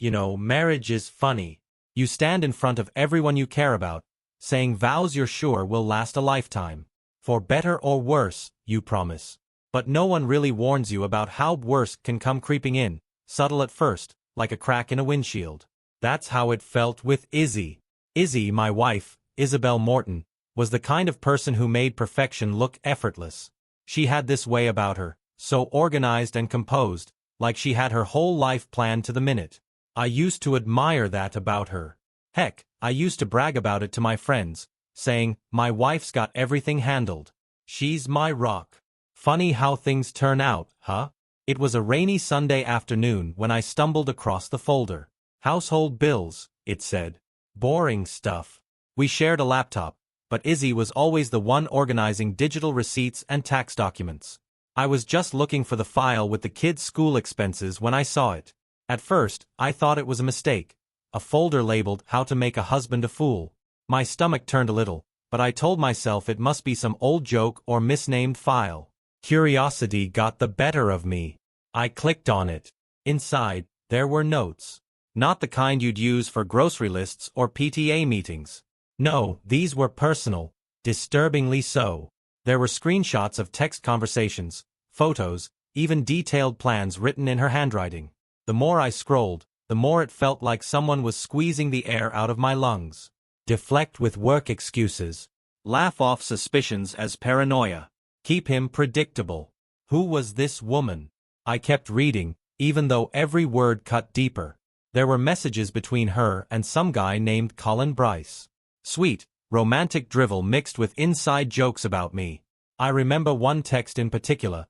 Marriage is funny. You stand in front of everyone you care about, saying vows you're sure will last a lifetime. For better or worse, you promise. But no one really warns you about how worse can come creeping in, subtle at first, like a crack in a windshield. That's how it felt with Izzy. Izzy, my wife, Isabel Morton, was the kind of person who made perfection look effortless. She had this way about her, so organized and composed, like she had her whole life planned to the minute. I used to admire that about her. Heck, I used to brag about it to my friends, saying, my wife's got everything handled. She's my rock. Funny how things turn out, huh? It was a rainy Sunday afternoon when I stumbled across the folder. Household bills, it said. Boring stuff. We shared a laptop, but Izzy was always the one organizing digital receipts and tax documents. I was just looking for the file with the kids' school expenses when I saw it. At first, I thought it was a mistake. A folder labeled How to Make a Husband a Fool. My stomach turned a little, but I told myself it must be some old joke or misnamed file. Curiosity got the better of me. I clicked on it. Inside, there were notes. Not the kind you'd use for grocery lists or PTA meetings. No, these were personal, disturbingly so. There were screenshots of text conversations, photos, even detailed plans written in her handwriting. The more I scrolled, the more it felt like someone was squeezing the air out of my lungs. Deflect with work excuses. Laugh off suspicions as paranoia. Keep him predictable. Who was this woman? I kept reading, even though every word cut deeper. There were messages between her and some guy named Colin Bryce. Sweet, romantic drivel mixed with inside jokes about me. I remember one text in particular.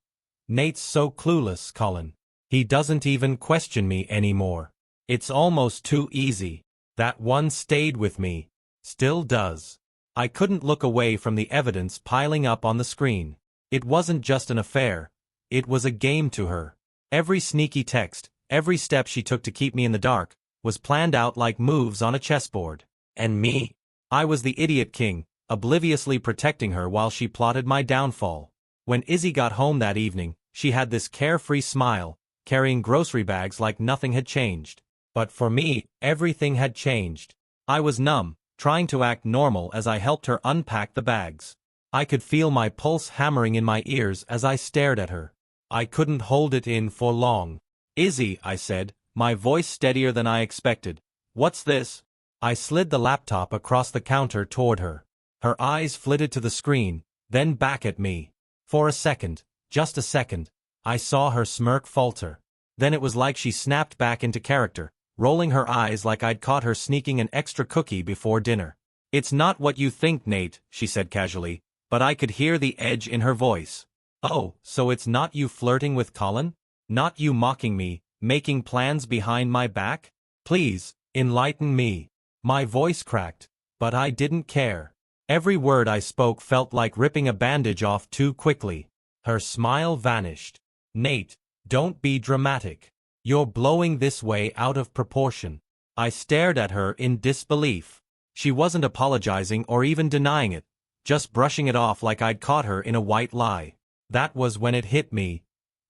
Nate's so clueless, Colin. He doesn't even question me anymore. It's almost too easy. That one stayed with me. Still does. I couldn't look away from the evidence piling up on the screen. It wasn't just an affair. It was a game to her. Every sneaky text, every step she took to keep me in the dark, was planned out like moves on a chessboard. And me? I was the idiot king, obliviously protecting her while she plotted my downfall. When Izzy got home that evening, she had this carefree smile, carrying grocery bags like nothing had changed. But for me, everything had changed. I was numb, trying to act normal as I helped her unpack the bags. I could feel my pulse hammering in my ears as I stared at her. I couldn't hold it in for long. Izzy, I said, my voice steadier than I expected. What's this? I slid the laptop across the counter toward her. Her eyes flitted to the screen, then back at me. For a second, just a second, I saw her smirk falter. Then it was like she snapped back into character, rolling her eyes like I'd caught her sneaking an extra cookie before dinner. It's not what you think, Nate, she said casually, but I could hear the edge in her voice. Oh, so it's not you flirting with Colin? Not you mocking me, making plans behind my back? Please, enlighten me. My voice cracked, but I didn't care. Every word I spoke felt like ripping a bandage off too quickly. Her smile vanished. Nate, don't be dramatic. You're blowing this way out of proportion. I stared at her in disbelief. She wasn't apologizing or even denying it, just brushing it off like I'd caught her in a white lie. That was when it hit me.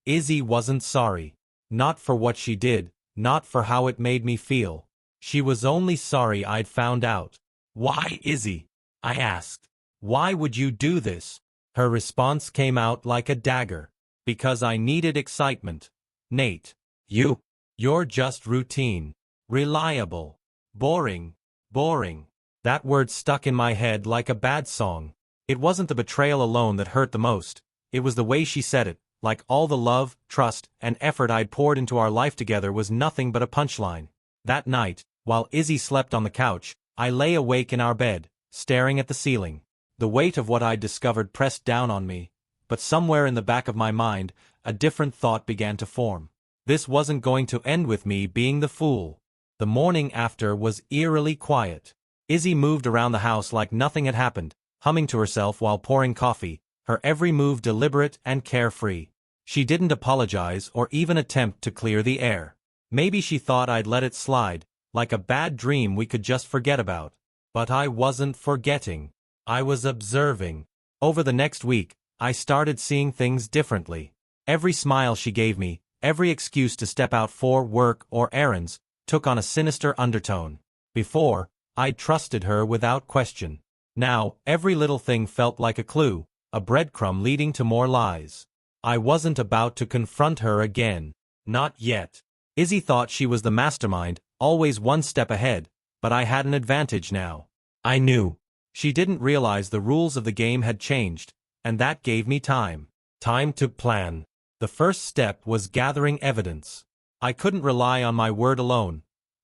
Izzy wasn't sorry. Not for what she did, not for how it made me feel. She was only sorry I'd found out. Why, Izzy? I asked. Why would you do this? Her response came out like a dagger. Because I needed excitement. Nate. You're just routine. Reliable. Boring. Boring. That word stuck in my head like a bad song. It wasn't the betrayal alone that hurt the most. It was the way she said it, like all the love, trust, and effort I'd poured into our life together was nothing but a punchline. That night, while Izzy slept on the couch, I lay awake in our bed, staring at the ceiling. The weight of what I'd discovered pressed down on me, but somewhere in the back of my mind, a different thought began to form. This wasn't going to end with me being the fool. The morning after was eerily quiet. Izzy moved around the house like nothing had happened, humming to herself while pouring coffee, her every move deliberate and carefree. She didn't apologize or even attempt to clear the air. Maybe she thought I'd let it slide, like a bad dream we could just forget about. But I wasn't forgetting. I was observing. Over the next week, I started seeing things differently. Every smile she gave me, every excuse to step out for work or errands, took on a sinister undertone. Before, I'd trusted her without question. Now, every little thing felt like a clue, a breadcrumb leading to more lies. I wasn't about to confront her again. Not yet. Izzy thought she was the mastermind, always one step ahead, but I had an advantage now. I knew. She didn't realize the rules of the game had changed, and that gave me time. Time to plan. The first step was gathering evidence. I couldn't rely on my word alone.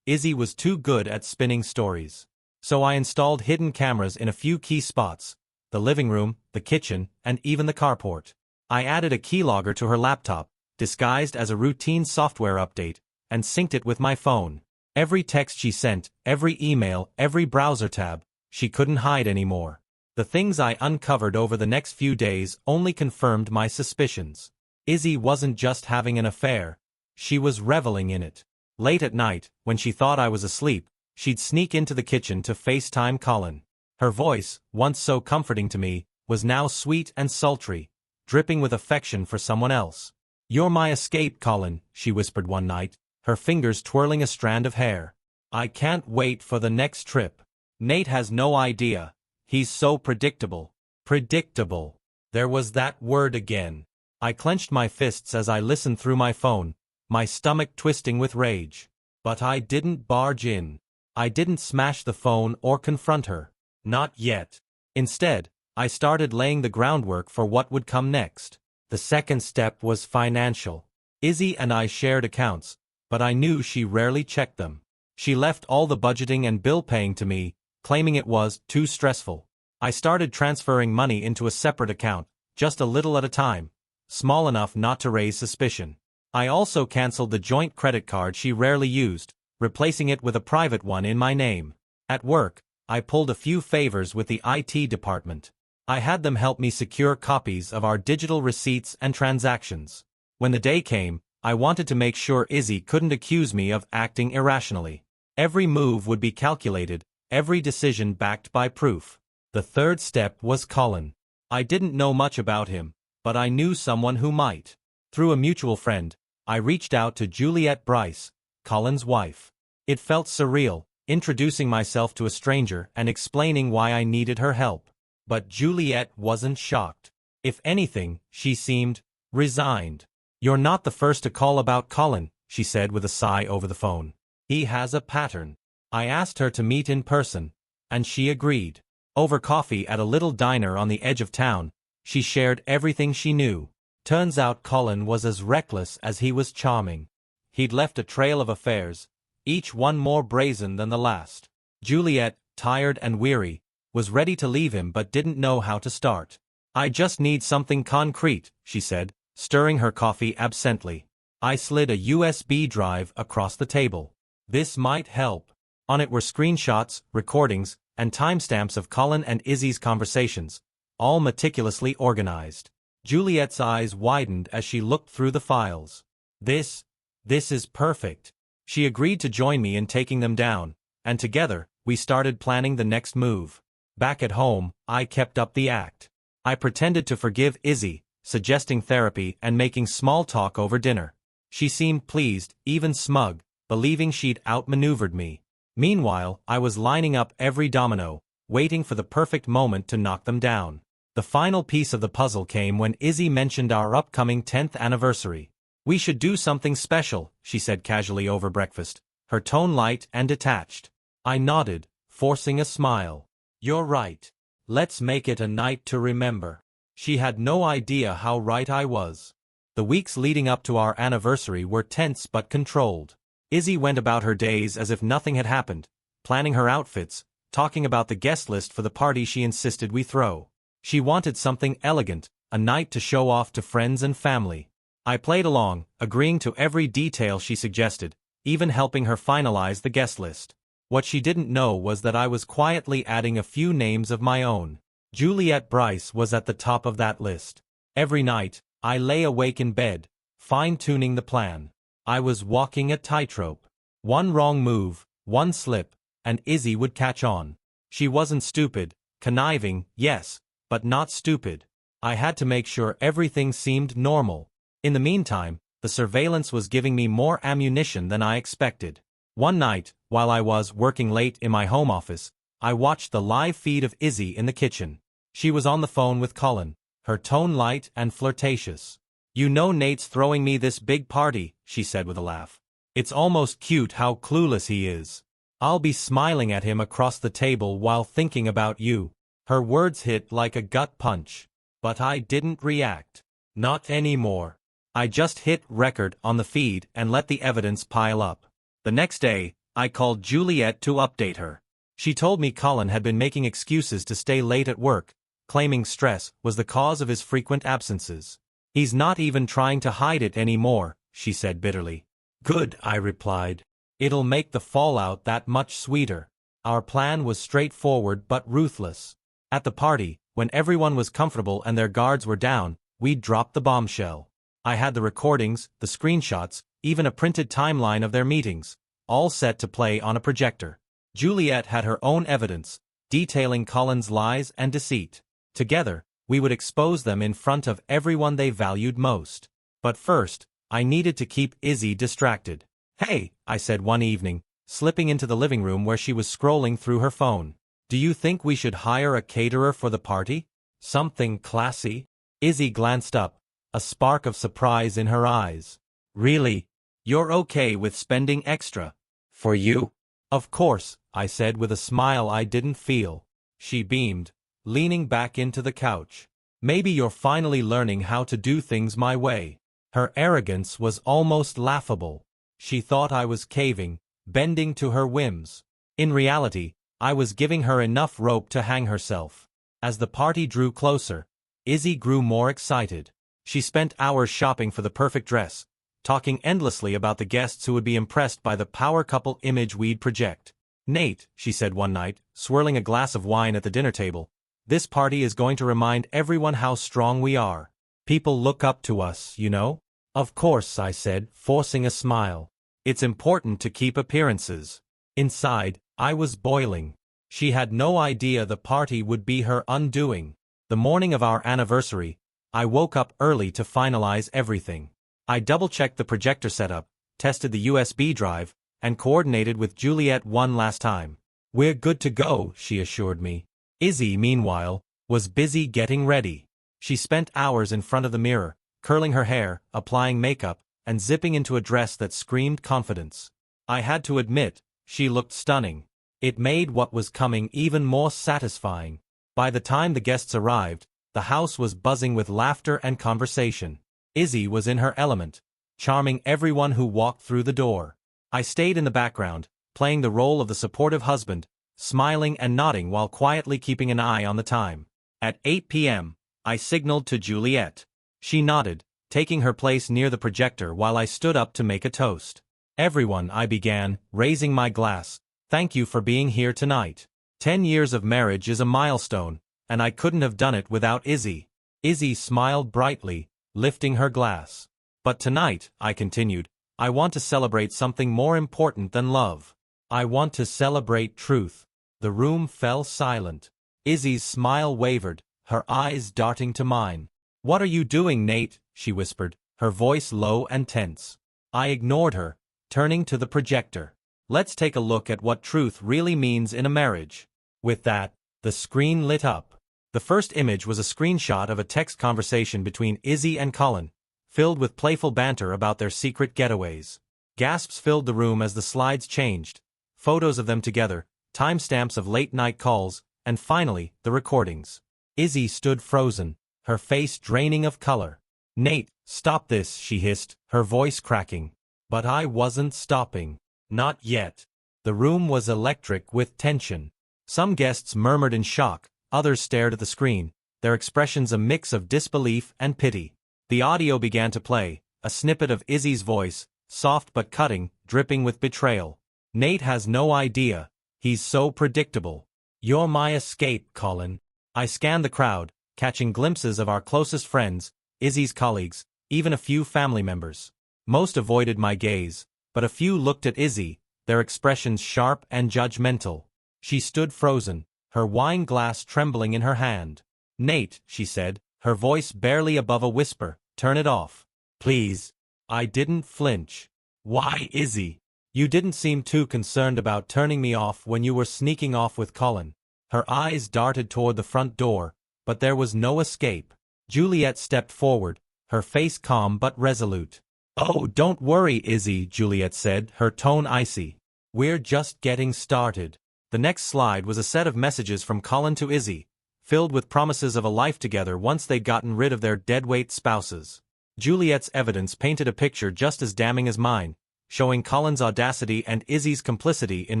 Izzy was too good at spinning stories. So I installed hidden cameras in a few key spots: the living room, the kitchen, and even the carport. I added a keylogger to her laptop, disguised as a routine software update, and synced it with my phone. Every text she sent, every email, every browser tab, she couldn't hide anymore. The things I uncovered over the next few days only confirmed my suspicions. Izzy wasn't just having an affair. She was reveling in it. Late at night, when she thought I was asleep, she'd sneak into the kitchen to FaceTime Colin. Her voice, once so comforting to me, was now sweet and sultry, dripping with affection for someone else. "You're my escape, Colin," she whispered one night, her fingers twirling a strand of hair. "I can't wait for the next trip. Nate has no idea. He's so predictable." Predictable. There was that word again. I clenched my fists as I listened through my phone, my stomach twisting with rage. But I didn't barge in. I didn't smash the phone or confront her. Not yet. Instead, I started laying the groundwork for what would come next. The second step was financial. Izzy and I shared accounts, but I knew she rarely checked them. She left all the budgeting and bill paying to me, claiming it was too stressful. I started transferring money into a separate account, just a little at a time, small enough not to raise suspicion. I also canceled the joint credit card she rarely used, replacing it with a private one in my name. At work, I pulled a few favors with the IT department. I had them help me secure copies of our digital receipts and transactions. When the day came, I wanted to make sure Izzy couldn't accuse me of acting irrationally. Every move would be calculated, every decision backed by proof. The third step was Colin. I didn't know much about him, but I knew someone who might. Through a mutual friend, I reached out to Juliet Bryce, Colin's wife. It felt surreal, introducing myself to a stranger and explaining why I needed her help. But Juliet wasn't shocked. If anything, she seemed resigned. "You're not the first to call about Colin," she said with a sigh over the phone. "He has a pattern." I asked her to meet in person, and she agreed. Over coffee at a little diner on the edge of town, she shared everything she knew. Turns out Colin was as reckless as he was charming. He'd left a trail of affairs, each one more brazen than the last. Juliet, tired and weary, was ready to leave him but didn't know how to start. "I just need something concrete," she said, stirring her coffee absently. I slid a USB drive across the table. "This might help." On it were screenshots, recordings, and timestamps of Colin and Izzy's conversations, all meticulously organized. Juliet's eyes widened as she looked through the files. This is perfect." She agreed to join me in taking them down, and together, we started planning the next move. Back at home, I kept up the act. I pretended to forgive Izzy, suggesting therapy and making small talk over dinner. She seemed pleased, even smug, believing she'd outmaneuvered me. Meanwhile, I was lining up every domino, waiting for the perfect moment to knock them down. The final piece of the puzzle came when Izzy mentioned our upcoming 10th anniversary. "We should do something special," she said casually over breakfast, her tone light and detached. I nodded, forcing a smile. "You're right. Let's make it a night to remember." She had no idea how right I was. The weeks leading up to our anniversary were tense but controlled. Izzy went about her days as if nothing had happened, planning her outfits, talking about the guest list for the party she insisted we throw. She wanted something elegant, a night to show off to friends and family. I played along, agreeing to every detail she suggested, even helping her finalize the guest list. What she didn't know was that I was quietly adding a few names of my own. Juliet Bryce was at the top of that list. Every night, I lay awake in bed, fine-tuning the plan. I was walking a tightrope. One wrong move, one slip, and Izzy would catch on. She wasn't stupid, conniving, yes, but not stupid. I had to make sure everything seemed normal. In the meantime, the surveillance was giving me more ammunition than I expected. One night, while I was working late in my home office, I watched the live feed of Izzy in the kitchen. She was on the phone with Colin, her tone light and flirtatious. "You know Nate's throwing me this big party," she said with a laugh. "It's almost cute how clueless he is. I'll be smiling at him across the table while thinking about you." Her words hit like a gut punch. But I didn't react. Not anymore. I just hit record on the feed and let the evidence pile up. The next day, I called Juliet to update her. She told me Colin had been making excuses to stay late at work, claiming stress was the cause of his frequent absences. "He's not even trying to hide it anymore," she said bitterly. "Good," I replied. "It'll make the fallout that much sweeter." Our plan was straightforward but ruthless. At the party, when everyone was comfortable and their guards were down, we dropped the bombshell. I had the recordings, the screenshots, even a printed timeline of their meetings, all set to play on a projector. Juliet had her own evidence, detailing Colin's lies and deceit. Together, we would expose them in front of everyone they valued most. But first, I needed to keep Izzy distracted. "Hey," I said one evening, slipping into the living room where she was scrolling through her phone. "Do you think we should hire a caterer for the party? Something classy?" Izzy glanced up, a spark of surprise in her eyes. "Really? You're okay with spending extra? For you?" "Of course," I said with a smile I didn't feel. She beamed, leaning back into the couch. "Maybe you're finally learning how to do things my way." Her arrogance was almost laughable. She thought I was caving, bending to her whims. In reality, I was giving her enough rope to hang herself. As the party drew closer, Izzy grew more excited. She spent hours shopping for the perfect dress, talking endlessly about the guests who would be impressed by the power couple image we'd project. "Nate," she said one night, swirling a glass of wine at the dinner table, "this party is going to remind everyone how strong we are. People look up to us, you know." "Of course," I said, forcing a smile. "It's important to keep appearances." Inside, I was boiling. She had no idea the party would be her undoing. The morning of our anniversary, I woke up early to finalize everything. I double-checked the projector setup, tested the USB drive, and coordinated with Juliet one last time. "We're good to go," she assured me. Izzy, meanwhile, was busy getting ready. She spent hours in front of the mirror, curling her hair, applying makeup, and zipping into a dress that screamed confidence. I had to admit, she looked stunning. It made what was coming even more satisfying. By the time the guests arrived, the house was buzzing with laughter and conversation. Izzy was in her element, charming everyone who walked through the door. I stayed in the background, playing the role of the supportive husband, smiling and nodding while quietly keeping an eye on the time. At 8 p.m., I signaled to Juliet. She nodded, taking her place near the projector while I stood up to make a toast. "Everyone," I began, raising my glass, "thank you for being here tonight. 10 years of marriage is a milestone, and I couldn't have done it without Izzy." Izzy smiled brightly, lifting her glass. "But tonight," I continued, "I want to celebrate something more important than love. I want to celebrate truth." The room fell silent. Izzy's smile wavered, her eyes darting to mine. "What are you doing, Nate?" she whispered, her voice low and tense. I ignored her, turning to the projector. "Let's take a look at what truth really means in a marriage." With that, the screen lit up. The first image was a screenshot of a text conversation between Izzy and Colin, filled with playful banter about their secret getaways. Gasps filled the room as the slides changed. Photos of them together, timestamps of late-night calls, and finally, the recordings. Izzy stood frozen, her face draining of color. "Nate, stop this," she hissed, her voice cracking. But I wasn't stopping. Not yet. The room was electric with tension. Some guests murmured in shock, others stared at the screen, their expressions a mix of disbelief and pity. The audio began to play, a snippet of Izzy's voice, soft but cutting, dripping with betrayal. "Nate has no idea. He's so predictable. You're my escape, Colin." I scanned the crowd, catching glimpses of our closest friends, Izzy's colleagues, even a few family members. Most avoided my gaze, but a few looked at Izzy, their expressions sharp and judgmental. She stood frozen, her wine glass trembling in her hand. "Nate," she said, her voice barely above a whisper, "turn it off. Please." I didn't flinch. "Why, Izzy? You didn't seem too concerned about turning me off when you were sneaking off with Colin. Her eyes darted toward the front door, but there was no escape. Juliet stepped forward, her face calm but resolute. "Oh, don't worry, Izzy," Juliet said, her tone icy. "We're just getting started." The next slide was a set of messages from Colin to Izzy, filled with promises of a life together once they'd gotten rid of their deadweight spouses. Juliet's evidence painted a picture just as damning as mine, showing Colin's audacity and Izzy's complicity in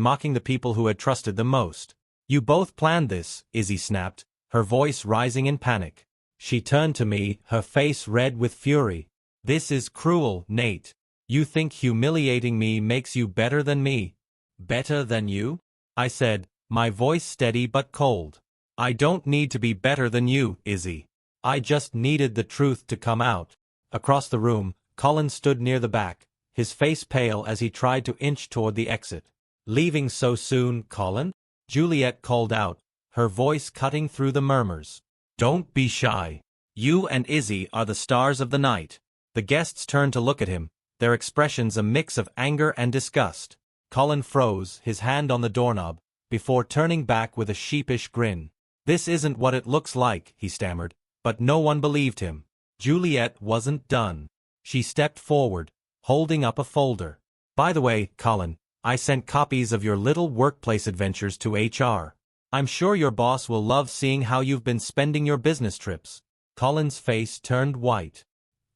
mocking the people who had trusted them most. "You both planned this," Izzy snapped, her voice rising in panic. She turned to me, her face red with fury. "This is cruel, Nate. You think humiliating me makes you better than me?" "Better than you?" I said, my voice steady but cold. "I don't need to be better than you, Izzy. I just needed the truth to come out." Across the room, Colin stood near the back, his face pale as he tried to inch toward the exit. "Leaving so soon, Colin?" Juliet called out, her voice cutting through the murmurs. "Don't be shy. You and Izzy are the stars of the night." The guests turned to look at him, their expressions a mix of anger and disgust. Colin froze, his hand on the doorknob, before turning back with a sheepish grin. "This isn't what it looks like," he stammered, but no one believed him. Juliet wasn't done. She stepped forward, holding up a folder. "By the way, Colin, I sent copies of your little workplace adventures to HR. I'm sure your boss will love seeing how you've been spending your business trips." Colin's face turned white.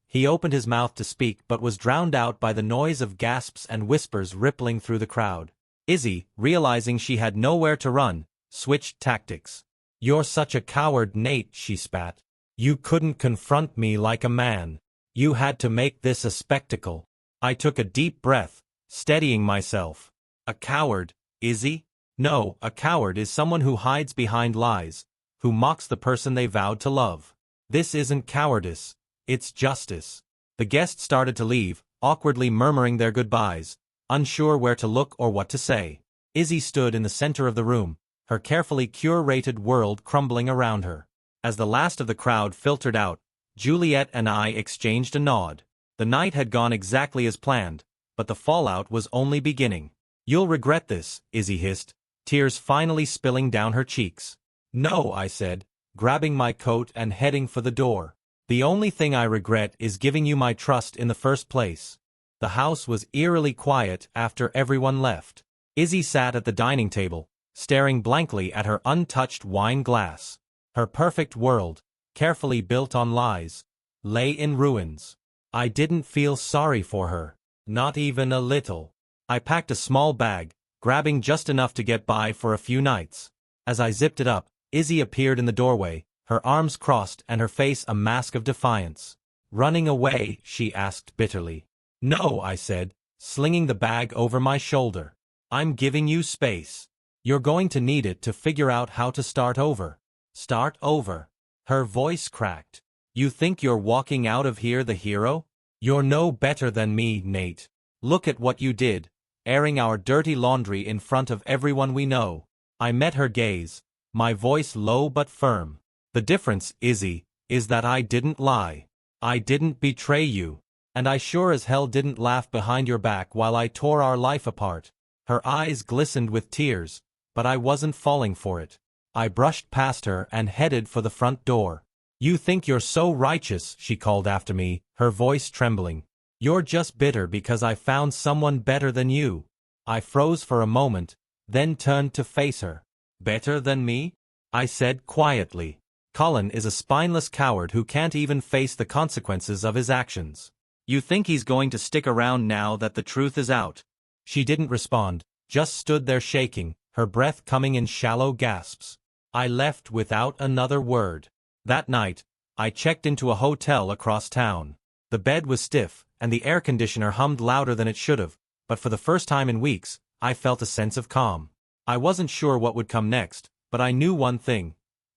He opened his mouth to speak but was drowned out by the noise of gasps and whispers rippling through the crowd. Izzy, realizing she had nowhere to run, switched tactics. "You're such a coward, Nate," she spat. "You couldn't confront me like a man. You had to make this a spectacle." I took a deep breath, steadying myself. "A coward, Izzy? No, a coward is someone who hides behind lies, who mocks the person they vowed to love. This isn't cowardice, it's justice." The guests started to leave, awkwardly murmuring their goodbyes, unsure where to look or what to say. Izzy stood in the center of the room, her carefully curated world crumbling around her. As the last of the crowd filtered out, Juliet and I exchanged a nod. The night had gone exactly as planned, but the fallout was only beginning. "You'll regret this," Izzy hissed, tears finally spilling down her cheeks. "No," I said, grabbing my coat and heading for the door. "The only thing I regret is giving you my trust in the first place." The house was eerily quiet after everyone left. Izzy sat at the dining table, staring blankly at her untouched wine glass. Her perfect world, carefully built on lies, lay in ruins. I didn't feel sorry for her, not even a little. I packed a small bag, grabbing just enough to get by for a few nights. As I zipped it up, Izzy appeared in the doorway, her arms crossed and her face a mask of defiance. "Running away?" she asked bitterly. "No," I said, slinging the bag over my shoulder. "I'm giving you space. You're going to need it to figure out how to start over." "Start over?" Her voice cracked. "You think you're walking out of here the hero? You're no better than me, Nate. Look at what you did, airing our dirty laundry in front of everyone we know." I met her gaze, my voice low but firm. "The difference, Izzy, is that I didn't lie. I didn't betray you. And I sure as hell didn't laugh behind your back while I tore our life apart." Her eyes glistened with tears, but I wasn't falling for it. I brushed past her and headed for the front door. "You think you're so righteous," she called after me, her voice trembling. "You're just bitter because I found someone better than you." I froze for a moment, then turned to face her. "Better than me?" I said quietly. "Colin is a spineless coward who can't even face the consequences of his actions. You think he's going to stick around now that the truth is out?" She didn't respond, just stood there shaking, her breath coming in shallow gasps. I left without another word. That night, I checked into a hotel across town. The bed was stiff, and the air conditioner hummed louder than it should have, but for the first time in weeks, I felt a sense of calm. I wasn't sure what would come next, but I knew one thing.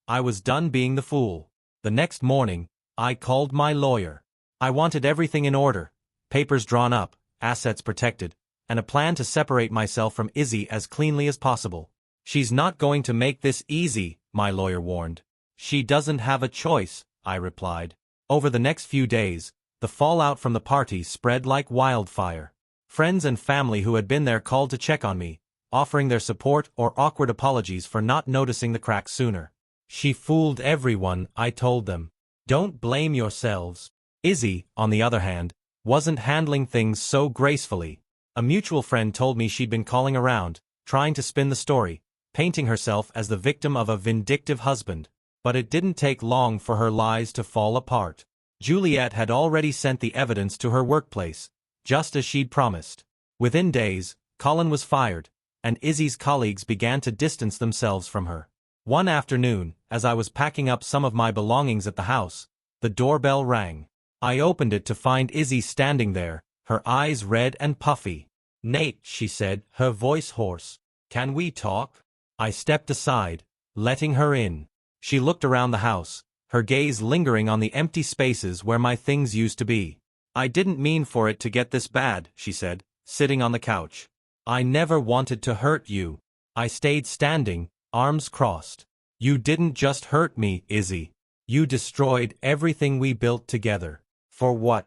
I was done being the fool. The next morning, I called my lawyer. I wanted everything in order, papers drawn up, assets protected, and a plan to separate myself from Izzy as cleanly as possible. "She's not going to make this easy," my lawyer warned. "She doesn't have a choice," I replied. Over the next few days, the fallout from the party spread like wildfire. Friends and family who had been there called to check on me, offering their support or awkward apologies for not noticing the cracks sooner. She fooled everyone, I told them. Don't blame yourselves. Izzy, on the other hand, wasn't handling things so gracefully. A mutual friend told me she'd been calling around, trying to spin the story, painting herself as the victim of a vindictive husband. But it didn't take long for her lies to fall apart. Juliet had already sent the evidence to her workplace, just as she'd promised. Within days, Colin was fired, and Izzy's colleagues began to distance themselves from her. One afternoon, as I was packing up some of my belongings at the house, the doorbell rang. I opened it to find Izzy standing there, her eyes red and puffy. "Nate," she said, her voice hoarse. "Can we talk?" I stepped aside, letting her in. She looked around the house, her gaze lingering on the empty spaces where my things used to be. "I didn't mean for it to get this bad," she said, sitting on the couch. "I never wanted to hurt you." I stayed standing, arms crossed. "You didn't just hurt me, Izzy. You destroyed everything we built together. For what?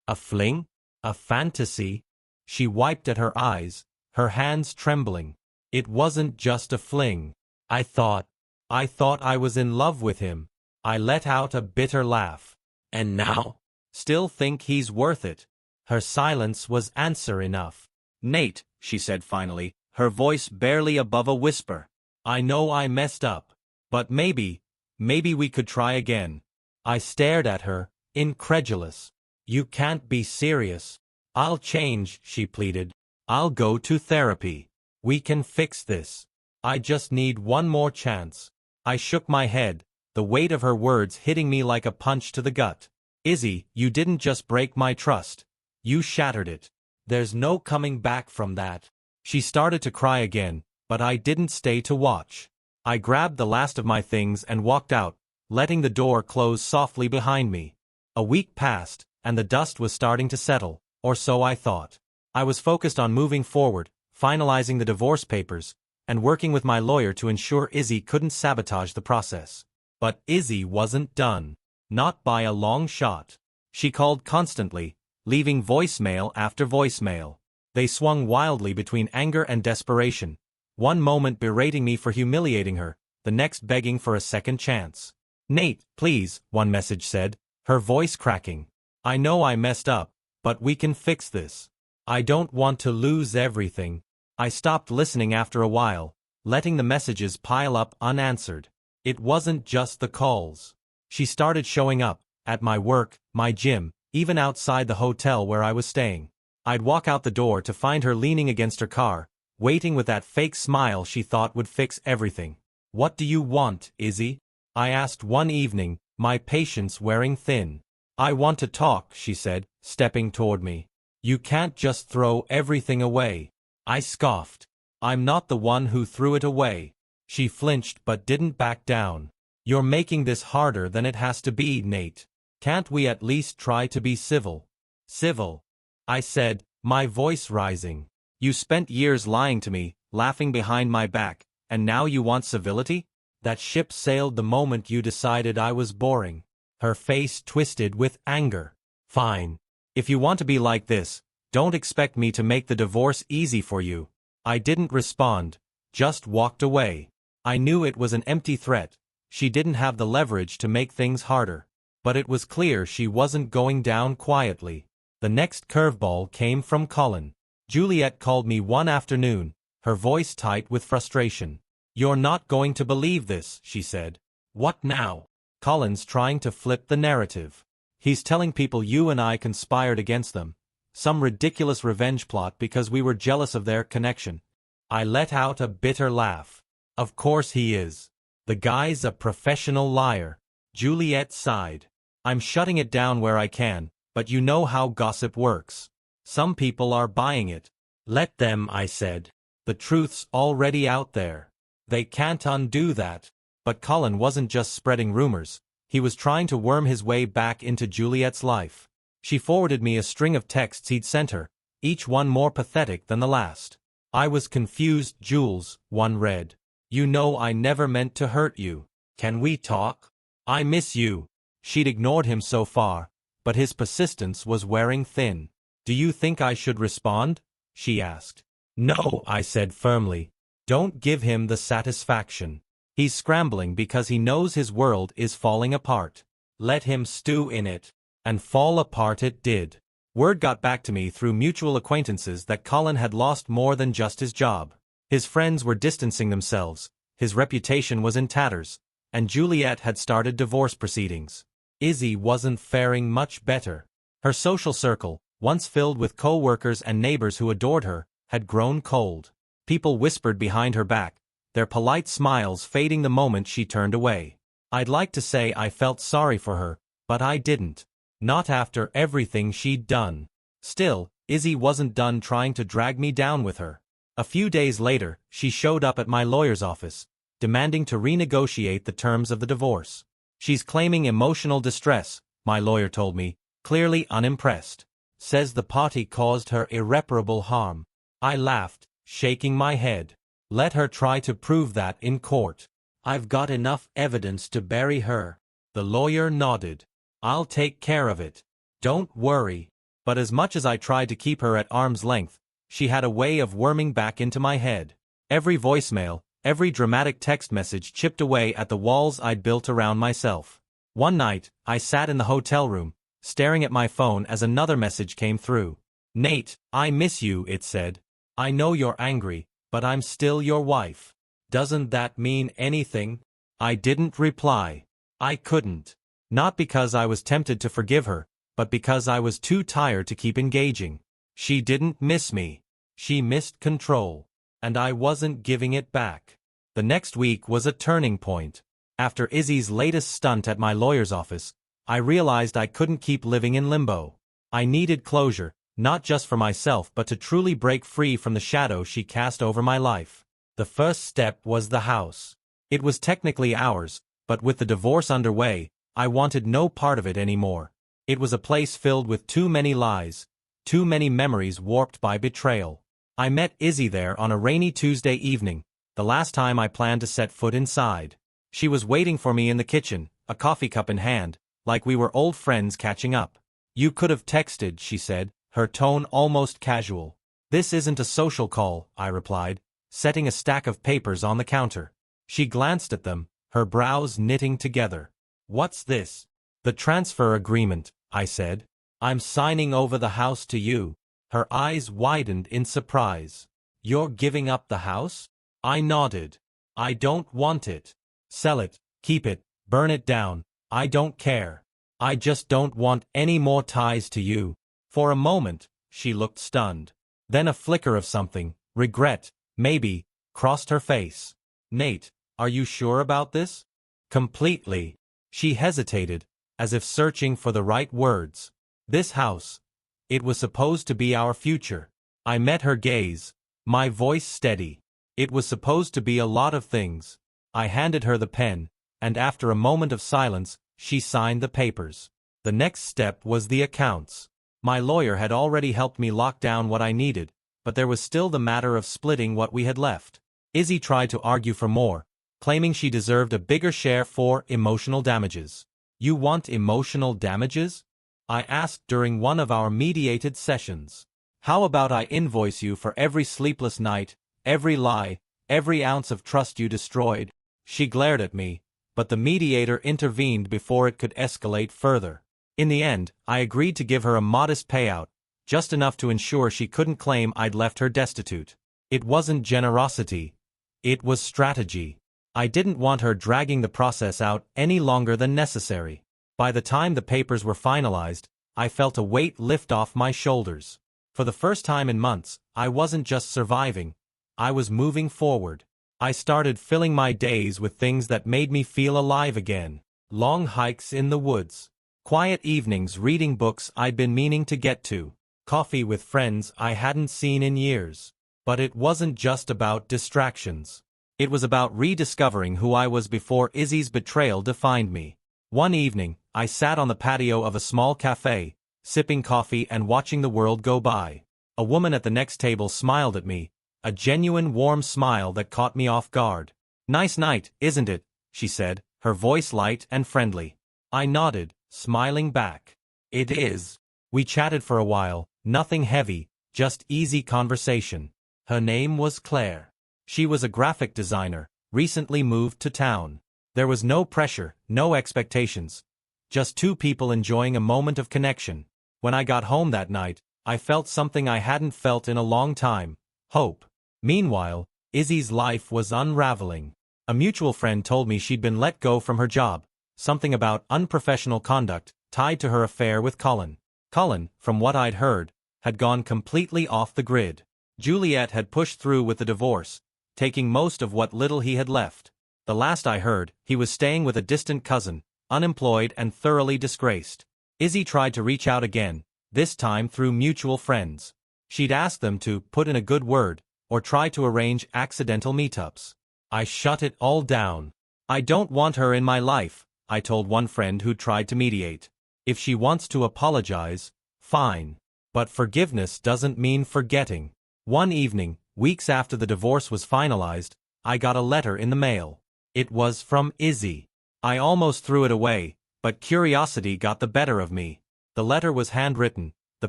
A fling? A fantasy?" She wiped at her eyes, her hands trembling. "It wasn't just a fling. I thought I was in love with him." I let out a bitter laugh. "And now? Still think he's worth it?" Her silence was answer enough. "Nate," she said finally, her voice barely above a whisper. "I know I messed up. But maybe we could try again." I stared at her, incredulous. "You can't be serious." "I'll change," she pleaded. "I'll go to therapy. We can fix this. I just need one more chance." I shook my head, the weight of her words hitting me like a punch to the gut. "Izzy, you didn't just break my trust. You shattered it. There's no coming back from that." She started to cry again, but I didn't stay to watch. I grabbed the last of my things and walked out, letting the door close softly behind me. A week passed, and the dust was starting to settle, or so I thought. I was focused on moving forward, finalizing the divorce papers, and working with my lawyer to ensure Izzy couldn't sabotage the process. But Izzy wasn't done. Not by a long shot. She called constantly, leaving voicemail after voicemail. They swung wildly between anger and desperation, one moment berating me for humiliating her, the next begging for a second chance. "Nate, please," one message said, her voice cracking. "I know I messed up, but we can fix this. I don't want to lose everything." I stopped listening after a while, letting the messages pile up unanswered. It wasn't just the calls. She started showing up, at my work, my gym, even outside the hotel where I was staying. I'd walk out the door to find her leaning against her car, waiting with that fake smile she thought would fix everything. "What do you want, Izzy?" I asked one evening, my patience wearing thin. "I want to talk," she said, stepping toward me. "You can't just throw everything away." I scoffed. "I'm not the one who threw it away." She flinched but didn't back down. "You're making this harder than it has to be, Nate. Can't we at least try to be civil?" "Civil?" I said, my voice rising. "You spent years lying to me, laughing behind my back, and now you want civility? That ship sailed the moment you decided I was boring." Her face twisted with anger. "Fine. If you want to be like this, don't expect me to make the divorce easy for you." I didn't respond, just walked away. I knew it was an empty threat. She didn't have the leverage to make things harder. But it was clear she wasn't going down quietly. The next curveball came from Colin. Juliet called me one afternoon, her voice tight with frustration. "You're not going to believe this," she said. "What now?" "Colin's trying to flip the narrative. He's telling people you and I conspired against them. Some ridiculous revenge plot because we were jealous of their connection." I let out a bitter laugh. "Of course he is. The guy's a professional liar." Juliet sighed. "I'm shutting it down where I can, but you know how gossip works. Some people are buying it." "Let them," I said. "The truth's already out there. They can't undo that." But Colin wasn't just spreading rumors. He was trying to worm his way back into Juliet's life. She forwarded me a string of texts he'd sent her, each one more pathetic than the last. "I was confused, Jules," one read. "You know I never meant to hurt you. Can we talk? I miss you." She'd ignored him so far, but his persistence was wearing thin. "Do you think I should respond?" she asked. No, I said firmly. Don't give him the satisfaction. He's scrambling because he knows his world is falling apart. Let him stew in it. And fall apart it did. Word got back to me through mutual acquaintances that Colin had lost more than just his job. His friends were distancing themselves, his reputation was in tatters, and Juliet had started divorce proceedings. Izzy wasn't faring much better. Her social circle, once filled with co-workers and neighbors who adored her, had grown cold. People whispered behind her back, their polite smiles fading the moment she turned away. I'd like to say I felt sorry for her, but I didn't. Not after everything she'd done. Still, Izzy wasn't done trying to drag me down with her. A few days later, she showed up at my lawyer's office, demanding to renegotiate the terms of the divorce. She's claiming emotional distress, my lawyer told me, clearly unimpressed. Says the party caused her irreparable harm. I laughed, shaking my head. Let her try to prove that in court. I've got enough evidence to bury her. The lawyer nodded. I'll take care of it. Don't worry. But as much as I tried to keep her at arm's length, she had a way of worming back into my head. Every voicemail, every dramatic text message chipped away at the walls I'd built around myself. One night, I sat in the hotel room, staring at my phone as another message came through. Nate, I miss you, it said. I know you're angry, but I'm still your wife. Doesn't that mean anything? I didn't reply. I couldn't. Not because I was tempted to forgive her, but because I was too tired to keep engaging. She didn't miss me. She missed control. And I wasn't giving it back. The next week was a turning point. After Izzy's latest stunt at my lawyer's office, I realized I couldn't keep living in limbo. I needed closure, not just for myself but to truly break free from the shadow she cast over my life. The first step was the house. It was technically ours, but with the divorce underway, I wanted no part of it anymore. It was a place filled with too many lies, too many memories warped by betrayal. I met Izzy there on a rainy Tuesday evening, the last time I planned to set foot inside. She was waiting for me in the kitchen, a coffee cup in hand, like we were old friends catching up. You could have texted, she said, her tone almost casual. This isn't a social call, I replied, setting a stack of papers on the counter. She glanced at them, her brows knitting together. What's this? The transfer agreement, I said. I'm signing over the house to you. Her eyes widened in surprise. You're giving up the house? I nodded. I don't want it. Sell it, keep it, burn it down. I don't care. I just don't want any more ties to you. For a moment, she looked stunned. Then a flicker of something, regret, maybe, crossed her face. Nate, are you sure about this? Completely. She hesitated, as if searching for the right words. This house. It was supposed to be our future. I met her gaze, my voice steady. It was supposed to be a lot of things. I handed her the pen, and after a moment of silence, she signed the papers. The next step was the accounts. My lawyer had already helped me lock down what I needed, but there was still the matter of splitting what we had left. Izzy tried to argue for more, claiming she deserved a bigger share for emotional damages. You want emotional damages? I asked during one of our mediated sessions. How about I invoice you for every sleepless night, every lie, every ounce of trust you destroyed? She glared at me, but the mediator intervened before it could escalate further. In the end, I agreed to give her a modest payout, just enough to ensure she couldn't claim I'd left her destitute. It wasn't generosity. It was strategy. I didn't want her dragging the process out any longer than necessary. By the time the papers were finalized, I felt a weight lift off my shoulders. For the first time in months, I wasn't just surviving, I was moving forward. I started filling my days with things that made me feel alive again. Long hikes in the woods. Quiet evenings reading books I'd been meaning to get to. Coffee with friends I hadn't seen in years. But it wasn't just about distractions. It was about rediscovering who I was before Izzy's betrayal defined me. One evening, I sat on the patio of a small cafe, sipping coffee and watching the world go by. A woman at the next table smiled at me, a genuine warm smile that caught me off guard. Nice night, isn't it? She said, her voice light and friendly. I nodded, smiling back. It is. We chatted for a while, nothing heavy, Just easy conversation. Her name was Claire. She was a graphic designer, recently moved to town. There was no pressure, no expectations. Just two people enjoying a moment of connection. When I got home that night, I felt something I hadn't felt in a long time: hope. Meanwhile, Izzy's life was unraveling. A mutual friend told me she'd been let go from her job, something about unprofessional conduct, tied to her affair with Colin. Colin, from what I'd heard, had gone completely off the grid. Juliet had pushed through with the divorce, taking most of what little he had left. The last I heard, he was staying with a distant cousin, unemployed and thoroughly disgraced. Izzy tried to reach out again, this time through mutual friends. She'd asked them to put in a good word, or try to arrange accidental meetups. I shut it all down. I don't want her in my life, I told one friend who tried to mediate. If she wants to apologize, fine. But forgiveness doesn't mean forgetting. One evening, weeks after the divorce was finalized, I got a letter in the mail. It was from Izzy. I almost threw it away, but curiosity got the better of me. The letter was handwritten, the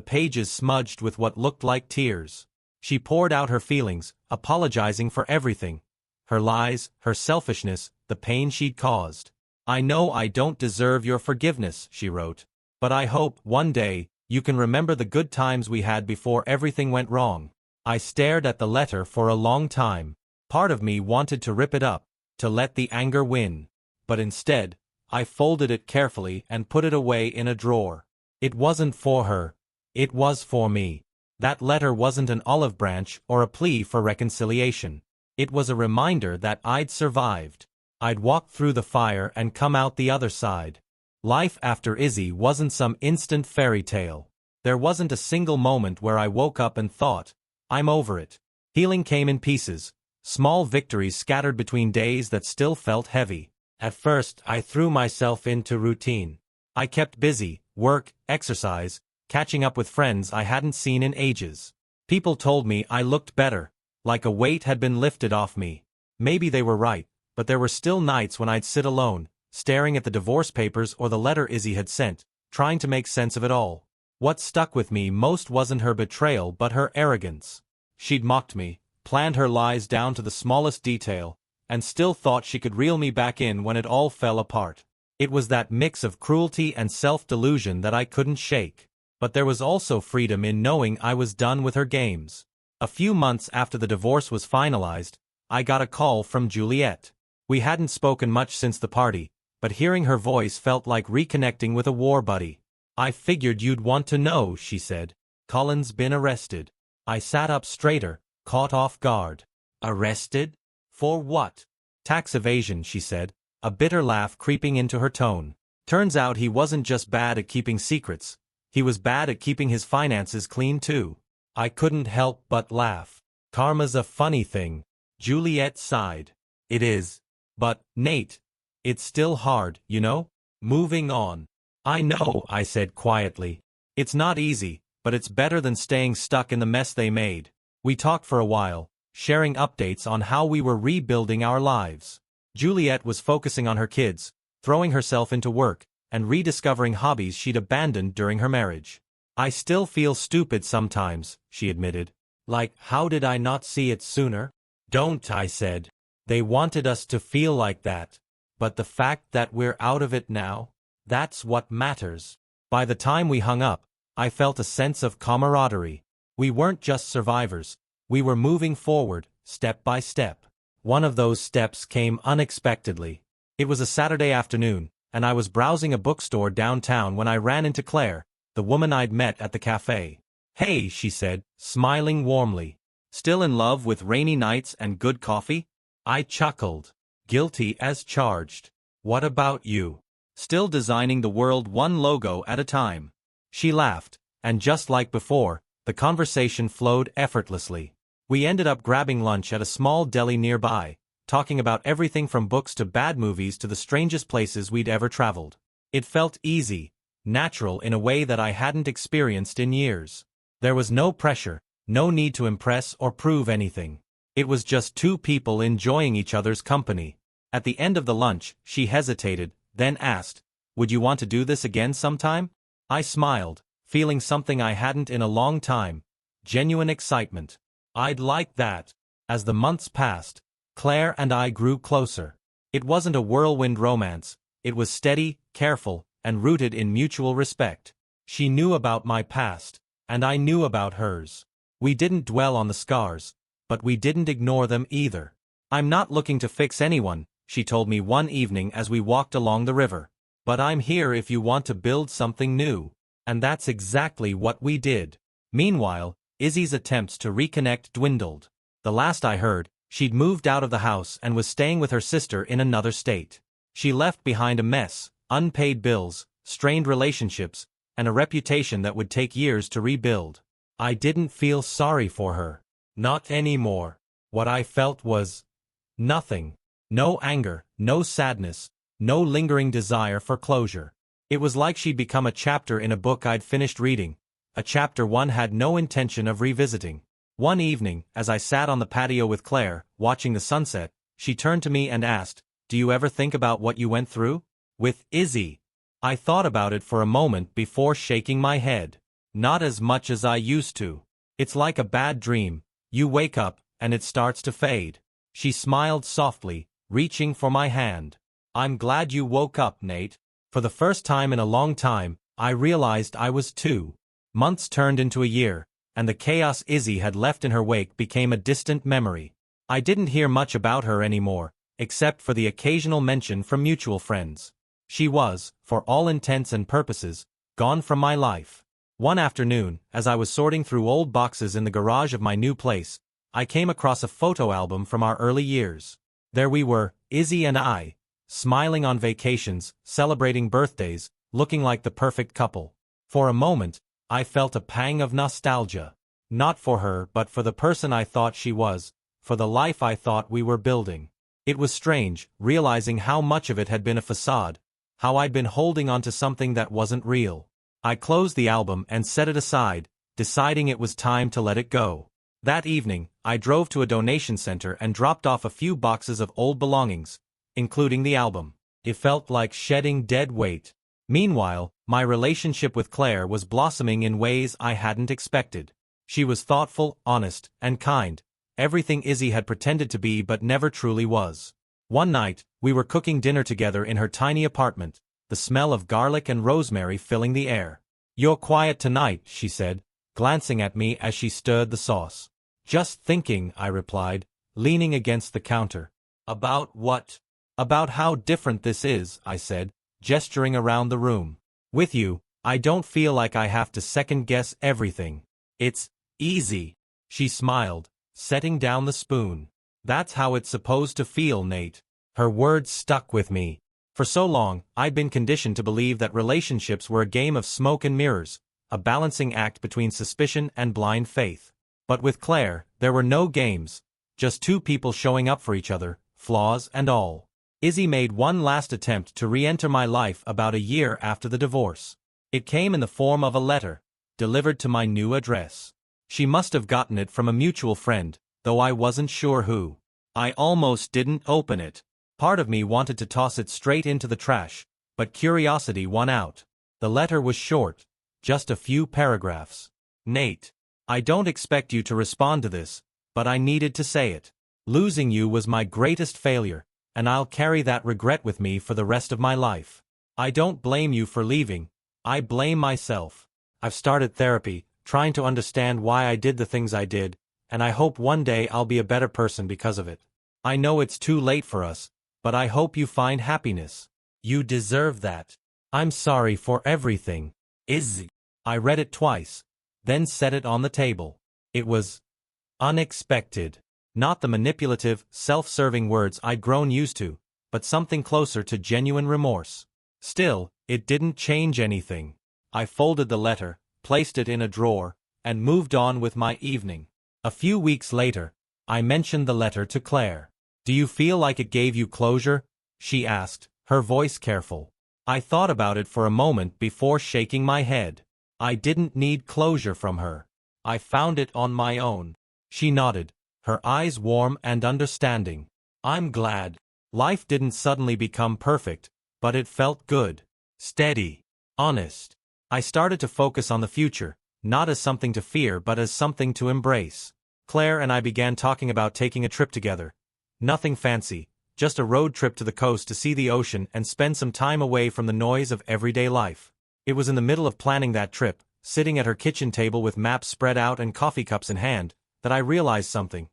pages smudged with what looked like tears. She poured out her feelings, apologizing for everything. Her lies, her selfishness, the pain she'd caused. I know I don't deserve your forgiveness, she wrote. But I hope, one day, you can remember the good times we had before everything went wrong. I stared at the letter for a long time. Part of me wanted to rip it up, to let the anger win. But instead, I folded it carefully and put it away in a drawer. It wasn't for her. It was for me. That letter wasn't an olive branch or a plea for reconciliation. It was a reminder that I'd survived. I'd walked through the fire and come out the other side. Life after Izzy wasn't some instant fairy tale. There wasn't a single moment where I woke up and thought, I'm over it. Healing came in pieces, small victories scattered between days that still felt heavy. At first, I threw myself into routine. I kept busy, work, exercise, catching up with friends I hadn't seen in ages. People told me I looked better, like a weight had been lifted off me. Maybe they were right, but there were still nights when I'd sit alone, staring at the divorce papers or the letter Izzy had sent, trying to make sense of it all. What stuck with me most wasn't her betrayal but her arrogance. She'd mocked me, planned her lies down to the smallest detail, and still thought she could reel me back in when it all fell apart. It was that mix of cruelty and self-delusion that I couldn't shake. But there was also freedom in knowing I was done with her games. A few months after the divorce was finalized, I got a call from Juliet. We hadn't spoken much since the party, but hearing her voice felt like reconnecting with a war buddy. I figured you'd want to know, she said. Colin's been arrested. I sat up straighter, caught off guard. Arrested? For what? Tax evasion, she said, a bitter laugh creeping into her tone. Turns out he wasn't just bad at keeping secrets. He was bad at keeping his finances clean too. I couldn't help but laugh. Karma's a funny thing. Juliet sighed. It is. But, Nate, it's still hard, you know? Moving on. I know, I said quietly. It's not easy, but it's better than staying stuck in the mess they made. We talked for a while, sharing updates on how we were rebuilding our lives. Juliet was focusing on her kids, throwing herself into work, and rediscovering hobbies she'd abandoned during her marriage. I still feel stupid sometimes, she admitted. Like, how did I not see it sooner? Don't, I said. They wanted us to feel like that. But the fact that we're out of it now, that's what matters. By the time we hung up, I felt a sense of camaraderie. We weren't just survivors. We were moving forward, step by step. One of those steps came unexpectedly. It was a Saturday afternoon, and I was browsing a bookstore downtown when I ran into Claire, the woman I'd met at the cafe. Hey, she said, smiling warmly. Still in love with rainy nights and good coffee? I chuckled. Guilty as charged. What about you? Still designing the world one logo at a time. She laughed, and just like before, the conversation flowed effortlessly. We ended up grabbing lunch at a small deli nearby, talking about everything from books to bad movies to the strangest places we'd ever traveled. It felt easy, natural in a way that I hadn't experienced in years. There was no pressure, no need to impress or prove anything. It was just two people enjoying each other's company. At the end of the lunch, she hesitated, then asked, "Would you want to do this again sometime?" I smiled, feeling something I hadn't in a long time, genuine excitement. I'd like that. As the months passed, Claire and I grew closer. It wasn't a whirlwind romance, it was steady, careful, and rooted in mutual respect. She knew about my past, and I knew about hers. We didn't dwell on the scars, but we didn't ignore them either. "I'm not looking to fix anyone," she told me one evening as we walked along the river. "But I'm here if you want to build something new." And that's exactly what we did. Meanwhile, Izzy's attempts to reconnect dwindled. The last I heard, she'd moved out of the house and was staying with her sister in another state. She left behind a mess, unpaid bills, strained relationships, and a reputation that would take years to rebuild. I didn't feel sorry for her. Not anymore. What I felt was nothing. No anger, no sadness, no lingering desire for closure. It was like she'd become a chapter in a book I'd finished reading, a chapter one had no intention of revisiting. One evening, as I sat on the patio with Claire, watching the sunset, she turned to me and asked, "Do you ever think about what you went through with Izzy?" I thought about it for a moment before shaking my head. Not as much as I used to. It's like a bad dream. You wake up, and it starts to fade. She smiled softly, reaching for my hand. "I'm glad you woke up, Nate." For the first time in a long time, I realized I was too. Months turned into a year, and the chaos Izzy had left in her wake became a distant memory. I didn't hear much about her anymore, except for the occasional mention from mutual friends. She was, for all intents and purposes, gone from my life. One afternoon, as I was sorting through old boxes in the garage of my new place, I came across a photo album from our early years. There we were, Izzy and I, smiling on vacations, celebrating birthdays, looking like the perfect couple. For a moment, I felt a pang of nostalgia. Not for her, but for the person I thought she was, for the life I thought we were building. It was strange, realizing how much of it had been a facade, how I'd been holding on to something that wasn't real. I closed the album and set it aside, deciding it was time to let it go. That evening, I drove to a donation center and dropped off a few boxes of old belongings, including the album. It felt like shedding dead weight. Meanwhile, my relationship with Claire was blossoming in ways I hadn't expected. She was thoughtful, honest, and kind, everything Izzy had pretended to be but never truly was. One night, we were cooking dinner together in her tiny apartment, the smell of garlic and rosemary filling the air. "You're quiet tonight," she said, glancing at me as she stirred the sauce. "Just thinking," I replied, leaning against the counter. "About what?" "About how different this is," I said, gesturing around the room. "With you, I don't feel like I have to second-guess everything. It's easy." She smiled, setting down the spoon. "That's how it's supposed to feel, Nate." Her words stuck with me. For so long, I'd been conditioned to believe that relationships were a game of smoke and mirrors, a balancing act between suspicion and blind faith. But with Claire, there were no games, just two people showing up for each other, flaws and all. Izzy made one last attempt to re-enter my life about a year after the divorce. It came in the form of a letter, delivered to my new address. She must have gotten it from a mutual friend, though I wasn't sure who. I almost didn't open it. Part of me wanted to toss it straight into the trash, but curiosity won out. The letter was short, just a few paragraphs. "Nate, I don't expect you to respond to this, but I needed to say it. Losing you was my greatest failure, and I'll carry that regret with me for the rest of my life. I don't blame you for leaving, I blame myself. I've started therapy, trying to understand why I did the things I did, and I hope one day I'll be a better person because of it. I know it's too late for us, but I hope you find happiness. You deserve that. I'm sorry for everything. Izzy." I read it twice, then set it on the table. It was unexpected. Not the manipulative, self-serving words I'd grown used to, but something closer to genuine remorse. Still, it didn't change anything. I folded the letter, placed it in a drawer, and moved on with my evening. A few weeks later, I mentioned the letter to Claire. "Do you feel like it gave you closure?" she asked, her voice careful. I thought about it for a moment before shaking my head. I didn't need closure from her. I found it on my own. She nodded, her eyes warm and understanding. "I'm glad. Life didn't suddenly become perfect, but it felt good. Steady. Honest." I started to focus on the future, not as something to fear but as something to embrace. Claire and I began talking about taking a trip together. Nothing fancy, just a road trip to the coast to see the ocean and spend some time away from the noise of everyday life. It was in the middle of planning that trip, sitting at her kitchen table with maps spread out and coffee cups in hand, that I realized something.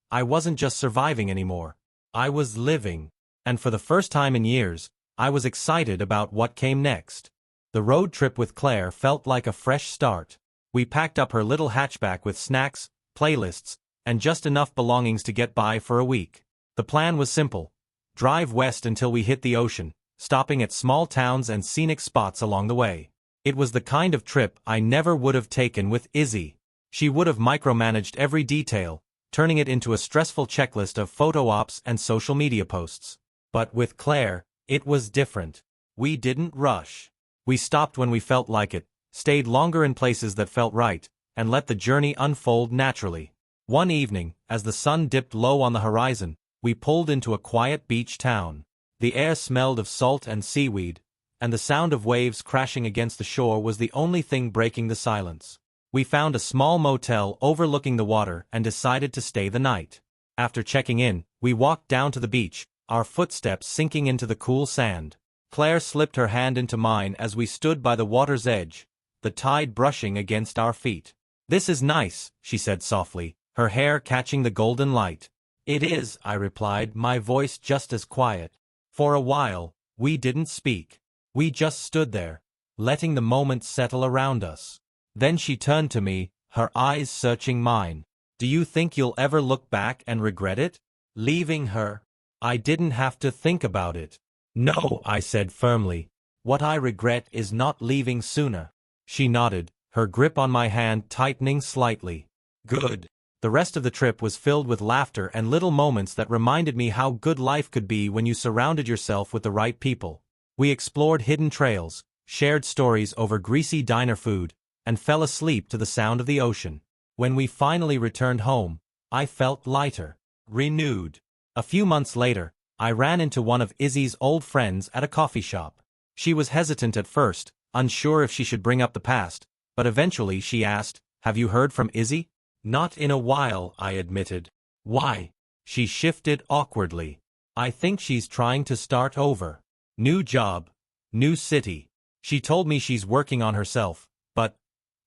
I wasn't just surviving anymore. I was living. And for the first time in years, I was excited about what came next. The road trip with Claire felt like a fresh start. We packed up her little hatchback with snacks, playlists, and just enough belongings to get by for a week. The plan was simple. Drive west until we hit the ocean, stopping at small towns and scenic spots along the way. It was the kind of trip I never would have taken with Izzy. She would have micromanaged every detail, turning it into a stressful checklist of photo ops and social media posts. But with Claire, it was different. We didn't rush. We stopped when we felt like it, stayed longer in places that felt right, and let the journey unfold naturally. One evening, as the sun dipped low on the horizon, we pulled into a quiet beach town. The air smelled of salt and seaweed, and the sound of waves crashing against the shore was the only thing breaking the silence. We found a small motel overlooking the water and decided to stay the night. After checking in, we walked down to the beach, our footsteps sinking into the cool sand. Claire slipped her hand into mine as we stood by the water's edge, the tide brushing against our feet. "This is nice," she said softly, her hair catching the golden light. "It is," I replied, my voice just as quiet. For a while, we didn't speak. We just stood there, letting the moment settle around us. Then she turned to me, her eyes searching mine. "Do you think you'll ever look back and regret it? Leaving her?" I didn't have to think about it. "No," I said firmly. "What I regret is not leaving sooner." She nodded, her grip on my hand tightening slightly. "Good." The rest of the trip was filled with laughter and little moments that reminded me how good life could be when you surrounded yourself with the right people. We explored hidden trails, shared stories over greasy diner food, and fell asleep to the sound of the ocean. When we finally returned home, I felt lighter, renewed. A few months later, I ran into one of Izzy's old friends at a coffee shop. She was hesitant at first, unsure if she should bring up the past, but eventually she asked, "Have you heard from Izzy?" "Not in a while," I admitted. "Why?" She shifted awkwardly. "I think she's trying to start over. New job, new city. She told me she's working on herself, but,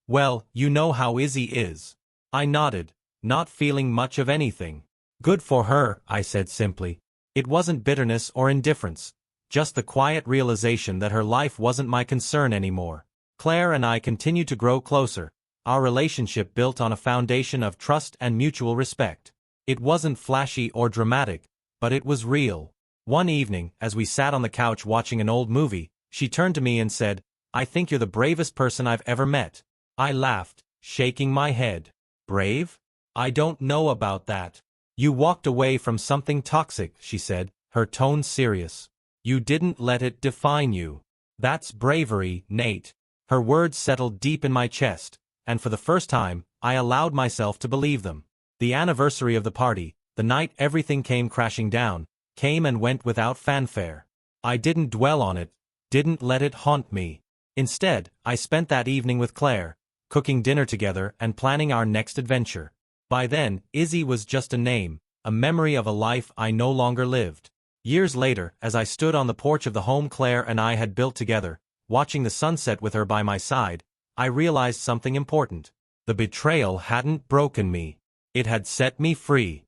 well, you know how Izzy is." I nodded, not feeling much of anything. "Good for her," I said simply. It wasn't bitterness or indifference, just the quiet realization that her life wasn't my concern anymore. Claire and I continued to grow closer, our relationship built on a foundation of trust and mutual respect. It wasn't flashy or dramatic, but it was real. One evening, as we sat on the couch watching an old movie, she turned to me and said, "I think you're the bravest person I've ever met." I laughed, shaking my head. "Brave? I don't know about that." "You walked away from something toxic," she said, her tone serious. "You didn't let it define you. That's bravery, Nate." Her words settled deep in my chest, and for the first time, I allowed myself to believe them. The anniversary of the party, the night everything came crashing down, came and went without fanfare. I didn't dwell on it, didn't let it haunt me. Instead, I spent that evening with Claire, cooking dinner together and planning our next adventure. By then, Izzy was just a name, a memory of a life I no longer lived. Years later, as I stood on the porch of the home Claire and I had built together, watching the sunset with her by my side, I realized something important. The betrayal hadn't broken me. It had set me free.